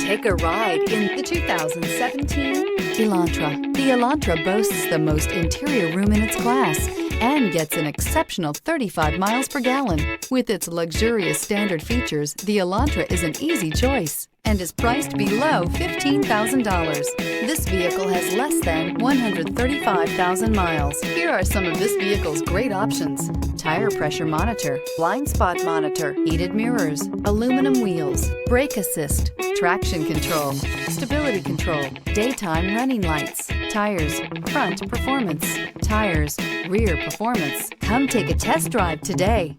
Take a ride in the 2017 Elantra. The Elantra boasts the most interior room in its class and gets an exceptional 35 miles per gallon. With its luxurious standard features, the Elantra is an easy choice and is priced below $15,000. This vehicle has less than 135,000 miles. Here are some of this vehicle's great options: tire pressure monitor, blind spot monitor, heated mirrors, aluminum wheels, brake assist, traction control, stability control, daytime running lights, tires, front performance, tires, rear performance. Come take a test drive today.